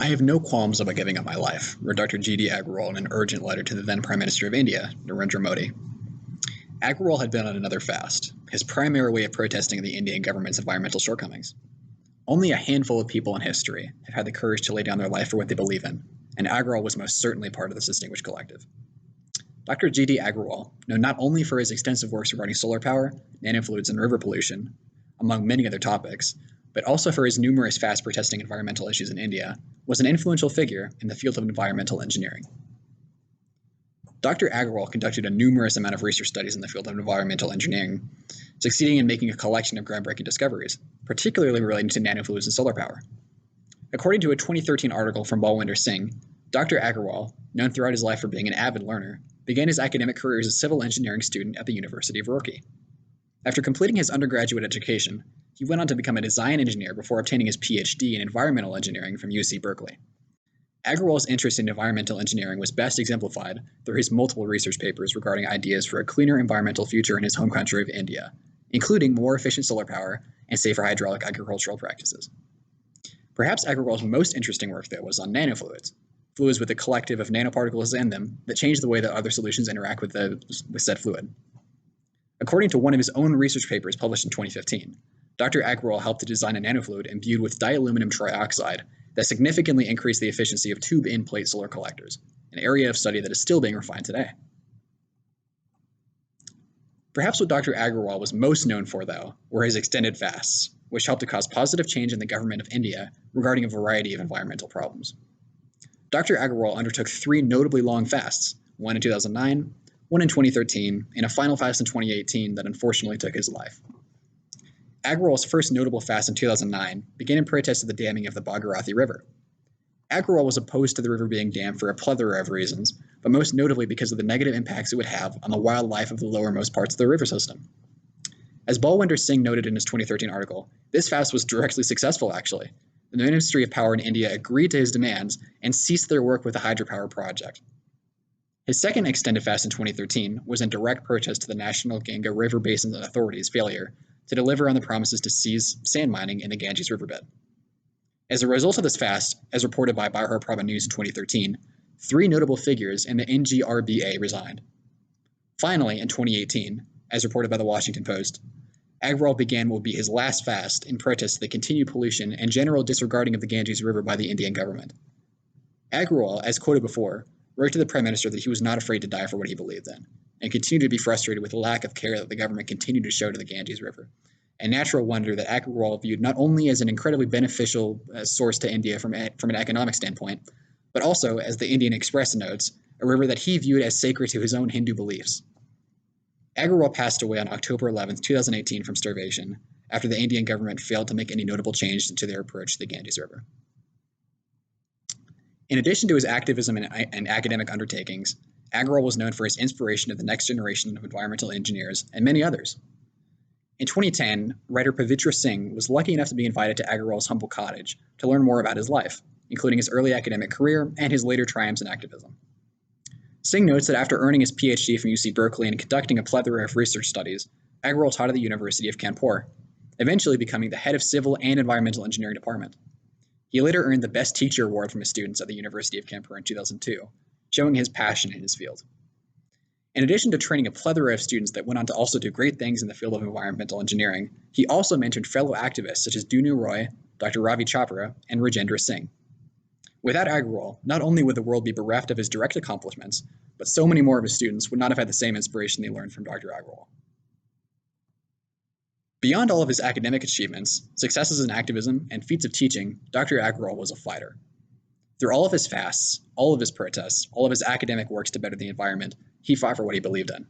I have no qualms about giving up my life, wrote Dr. G.D. Agrawal in an urgent letter to the then Prime Minister of India, Narendra Modi. Agrawal had been on another fast, his primary way of protesting the Indian government's environmental shortcomings. Only a handful of people in history have had the courage to lay down their life for what they believe in, and Agrawal was most certainly part of this distinguished collective. Dr. G.D. Agrawal, known not only for his extensive works regarding solar power, nanofluids, and river pollution, among many other topics, but also for his numerous fasts protesting environmental issues in India, was an influential figure in the field of environmental engineering. Dr. Agrawal conducted a numerous amount of research studies in the field of environmental engineering, succeeding in making a collection of groundbreaking discoveries, particularly relating to nanofluids and solar power. According to a 2013 article from Balwinder Singh, Dr. Agrawal, known throughout his life for being an avid learner, began his academic career as a civil engineering student at the University of Roorkee. After completing his undergraduate education, he went on to become a design engineer before obtaining his PhD in environmental engineering from UC Berkeley. Agrawal's interest in environmental engineering was best exemplified through his multiple research papers regarding ideas for a cleaner environmental future in his home country of India, including more efficient solar power and safer hydraulic agricultural practices. Perhaps Agrawal's most interesting work, though, was on nanofluids, fluids with a collective of nanoparticles in them that change the way that other solutions interact with said fluid. According to one of his own research papers published in 2015, Dr. Agrawal helped to design a nanofluid imbued with dialuminum trioxide that significantly increased the efficiency of tube-in-plate solar collectors, an area of study that is still being refined today. Perhaps what Dr. Agrawal was most known for, though, were his extended fasts, which helped to cause positive change in the government of India regarding a variety of environmental problems. Dr. Agrawal undertook 3 notably long fasts, one in 2009, one in 2013, and a final fast in 2018 that unfortunately took his life. Agrawal's first notable fast in 2009 began in protest of the damming of the Bhagirathi River. Agrawal was opposed to the river being dammed for a plethora of reasons, but most notably because of the negative impacts it would have on the wildlife of the lowermost parts of the river system. As Balwinder Singh noted in his 2013 article, this fast was directly successful, actually. The Ministry of Power in India agreed to his demands and ceased their work with the hydropower project. His second extended fast in 2013 was in direct protest to the National Ganga River Basin Authority's failure to deliver on the promises to cease sand mining in the Ganges riverbed. As a result of this fast, as reported by Bihar Prabha News in 2013, 3 notable figures in the NGRBA resigned. Finally, in 2018, as reported by the Washington Post, Agrawal began what would be his last fast in protest to the continued pollution and general disregarding of the Ganges River by the Indian government. Agrawal, as quoted before, wrote to the Prime Minister that he was not afraid to die for what he believed in, and continued to be frustrated with the lack of care that the government continued to show to the Ganges River, a natural wonder that Agrawal viewed not only as an incredibly beneficial source to India from an economic standpoint, but also, as the Indian Express notes, a river that he viewed as sacred to his own Hindu beliefs. Agrawal passed away on October 11, 2018 from starvation, after the Indian government failed to make any notable change to their approach to the Ganges River. In addition to his activism and academic undertakings, Agrawal was known for his inspiration of the next generation of environmental engineers and many others. In 2010, writer Pavitra Singh was lucky enough to be invited to Agrawal's humble cottage to learn more about his life, including his early academic career and his later triumphs in activism. Singh notes that after earning his PhD from UC Berkeley and conducting a plethora of research studies, Agrawal taught at the University of Kanpur, eventually becoming the head of civil and environmental engineering department. He later earned the Best Teacher Award from his students at the University of Kanpur in 2002, showing his passion in his field. In addition to training a plethora of students that went on to also do great things in the field of environmental engineering, he also mentored fellow activists such as Dunu Roy, Dr. Ravi Chopra, and Rajendra Singh. Without Agrawal, not only would the world be bereft of his direct accomplishments, but so many more of his students would not have had the same inspiration they learned from Dr. Agrawal. Beyond all of his academic achievements, successes in activism, and feats of teaching, Dr. Agrawal was a fighter. Through all of his fasts, all of his protests, all of his academic works to better the environment, he fought for what he believed in.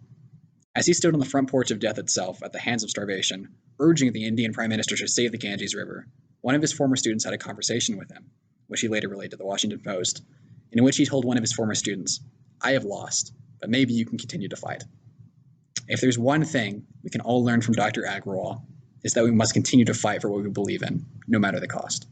As he stood on the front porch of death itself at the hands of starvation, urging the Indian Prime Minister to save the Ganges River, one of his former students had a conversation with him, which he later relayed to the Washington Post, in which he told one of his former students, "I have lost, but maybe you can continue to fight." If there's one thing we can all learn from Dr. Agrawal, it's that we must continue to fight for what we believe in, no matter the cost.